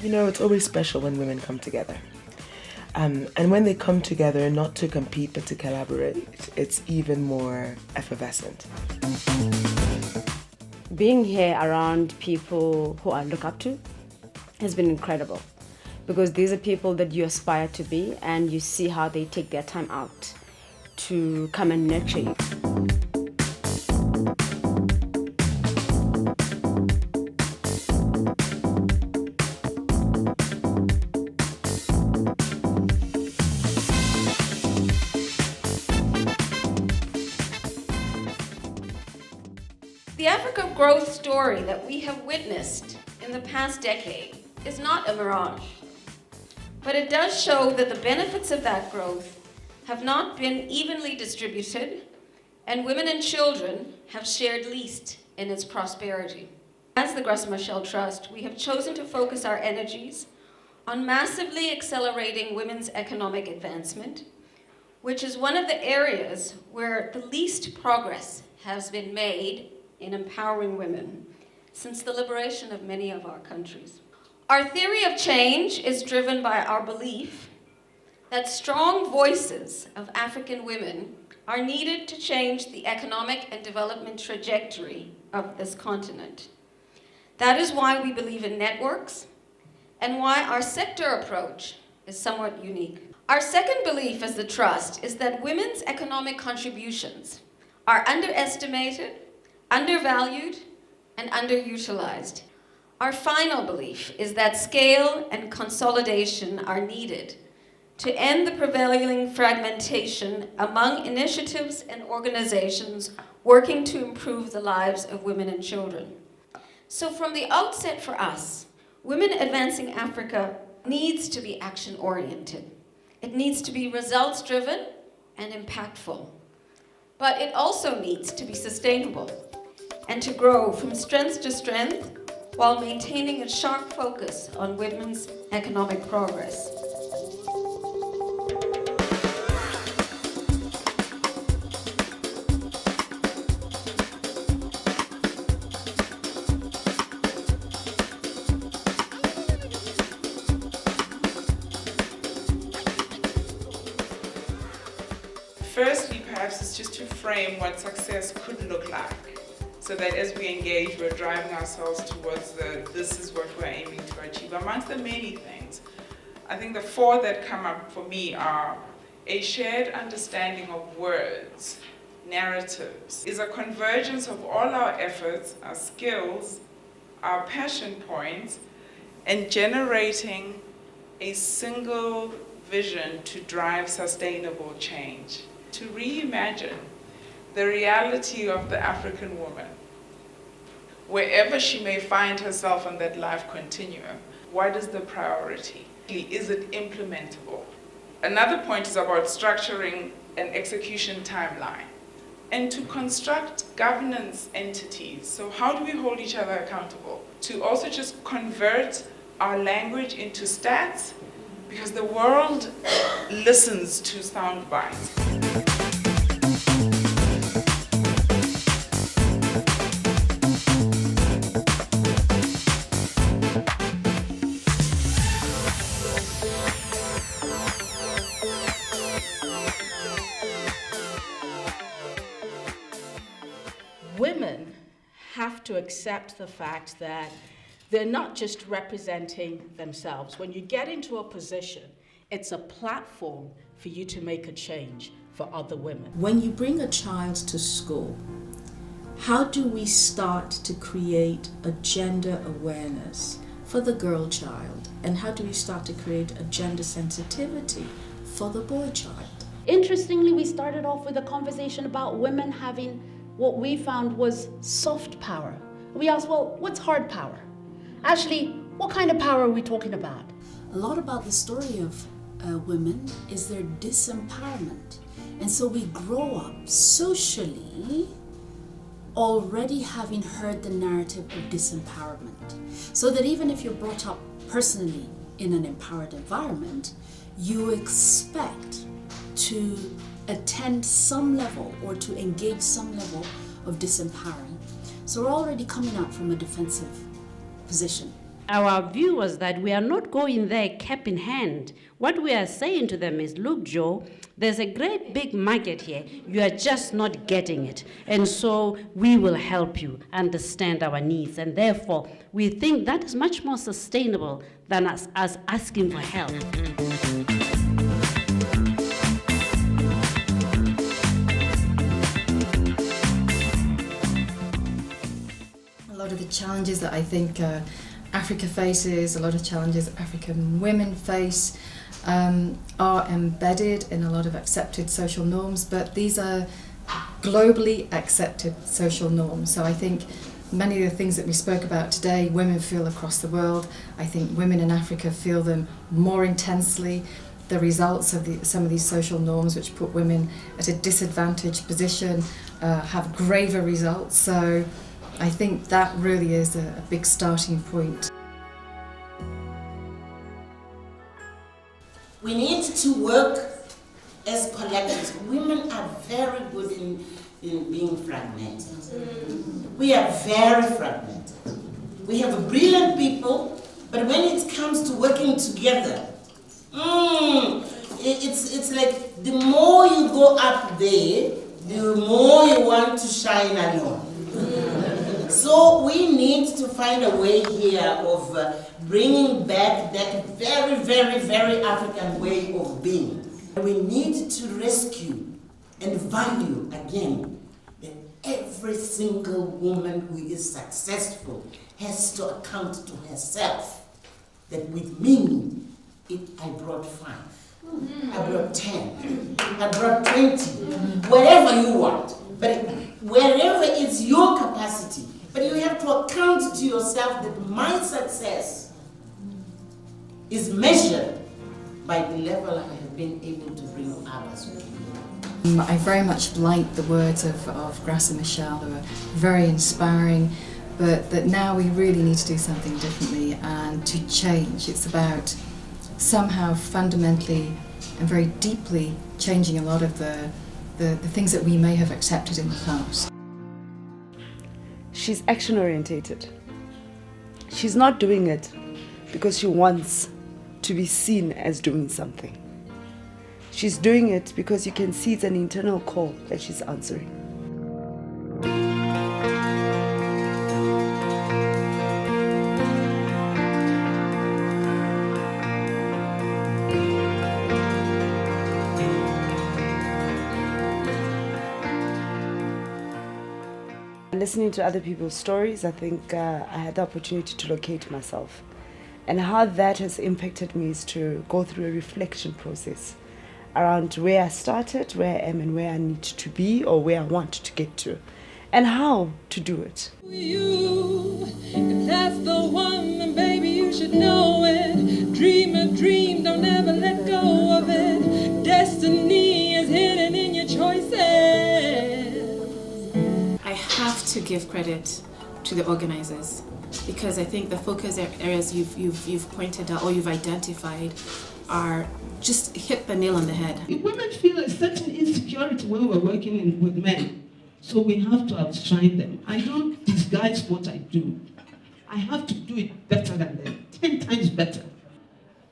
You know, it's always special when women come together. And when they come together, not to compete but to collaborate, it's even more effervescent. Being here around people who I look up to has been incredible, because these are people that you aspire to be, and you see how they take their time out to come and nurture you. The Africa growth story that we have witnessed in the past decade is not a mirage, but it does show that the benefits of that growth have not been evenly distributed, and women and children have shared least in its prosperity. As the Graça Machel Trust, we have chosen to focus our energies on massively accelerating women's economic advancement, which is one of the areas where the least progress has been made in empowering women since the liberation of many of our countries. Our theory of change is driven by our belief that strong voices of African women are needed to change the economic and development trajectory of this continent. That is why we believe in networks and why our sector approach is somewhat unique. Our second belief as the Trust is that women's economic contributions are underestimated, undervalued, and underutilized. Our final belief is that scale and consolidation are needed to end the prevailing fragmentation among initiatives and organizations working to improve the lives of women and children. So from the outset for us, Women Advancing Africa needs to be action-oriented. It needs to be results-driven and impactful. But it also needs to be sustainable and to grow from strength to strength while maintaining a sharp focus on women's economic progress. Firstly, perhaps it's just to frame what success could look like, so that as we engage, we're driving ourselves towards this is what we're aiming to achieve. Amongst the many things, I think the four that come up for me are a shared understanding of words, narratives, is a convergence of all our efforts, our skills, our passion points, and generating a single vision to drive sustainable change, to reimagine the reality of the African woman, wherever she may find herself on that life continuum. What is the priority? Is it implementable? Another point is about structuring an execution timeline and to construct governance entities. So how do we hold each other accountable? To also just convert our language into stats, because the world listens to sound bites. Women have to accept the fact that They're not just representing themselves. When you get into a position, it's a platform for you to make a change for other women. When you bring a child to school, how do we start to create a gender awareness for the girl child? And how do we start to create a gender sensitivity for the boy child? Interestingly, we started off with a conversation about women having what we found was soft power. We asked, well, what's hard power? Actually, what kind of power are we talking about? A lot about the story of women is their disempowerment. And so we grow up socially already having heard the narrative of disempowerment. So that even if you're brought up personally in an empowered environment, you expect to attend some level or to engage some level of disempowering. So we're already coming out from a defensive position. Our view was that we are not going there cap in hand. What we are saying to them is, look, Joe, there's a great big market here. You are just not getting it. And so we will help you understand our needs. And therefore, we think that is much more sustainable than us asking for help. A lot of the challenges that I think Africa faces, a lot of challenges African women face, are embedded in a lot of accepted social norms, but these are globally accepted social norms. So I think many of the things that we spoke about today, women feel across the world. I think women in Africa feel them more intensely. The results of some of these social norms, which put women at a disadvantaged position, have graver results. So I think that really is a big starting point. We need to work as collectives. Women are very good in being fragmented. We are very fragmented. We have brilliant people, but when it comes to working together, it's like the more you go up there, the more you want to shine alone. So we need to find a way here of bringing back that very, very, very African way of being. We need to rescue and value again that every single woman who is successful has to account to herself that with me, I brought 5, I brought 10, I brought 20, whatever you want, but wherever is your capacity. But you have to account to yourself that my success is measured by the level I have been able to bring others with me. I very much like the words of Graça Machel. They were very inspiring, but that now we really need to do something differently and to change. It's about somehow fundamentally and very deeply changing a lot of the things that we may have accepted in the past. She's action orientated. She's not doing it because she wants to be seen as doing something. She's doing it because you can see it's an internal call that she's answering. Listening to other people's stories, I think I had the opportunity to locate myself. And how that has impacted me is to go through a reflection process around where I started, where I am, and where I need to be or where I want to get to, and how to do it. You, if that's the one, then baby you should know it. Dream a dream, don't ever let go of it. Destiny is hidden in your choices. I have to give credit to the organizers because I think the focus areas you've pointed out or you've identified are just hit the nail on the head. Women feel a certain insecurity when we're working with men, so we have to outshine them. I don't disguise what I do. I have to do it better than them, 10 times better.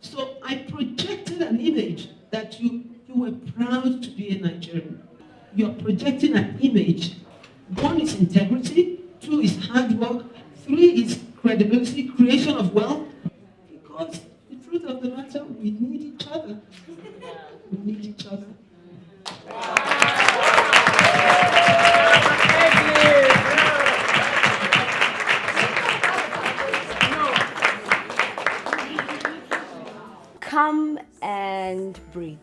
So I projected an image that you were proud to be a Nigerian. You're projecting an image. 1 is integrity, 2 is hard work, 3 is credibility, creativity. of wealth? Because the truth of the matter, we need each other. We need each other. Come and breathe.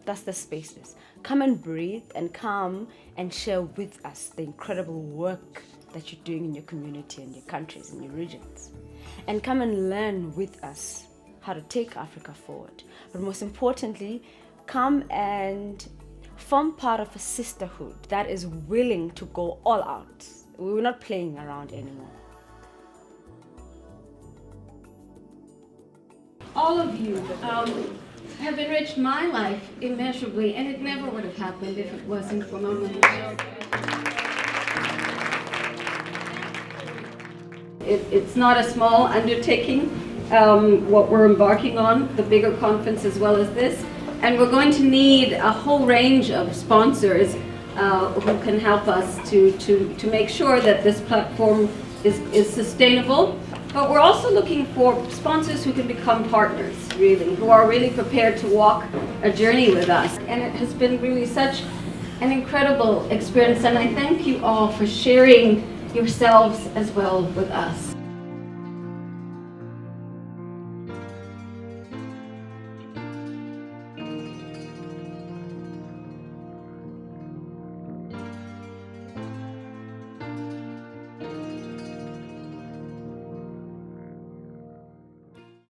That's the spaces. Come and breathe, and come and share with us the incredible work that you're doing in your community and your countries and your regions. And come and learn with us how to take Africa forward. But most importantly, come and form part of a sisterhood that is willing to go all out. We're not playing around anymore. All of you have enriched my life immeasurably, and it never would have happened if it wasn't for Mama Michelle. It's not a small undertaking, what we're embarking on, the bigger conference as well as this, and we're going to need a whole range of sponsors who can help us to make sure that this platform is sustainable. But we're also looking for sponsors who can become partners, really, who are really prepared to walk a journey with us. And it has been really such an incredible experience, and I thank you all for sharing yourselves as well with us.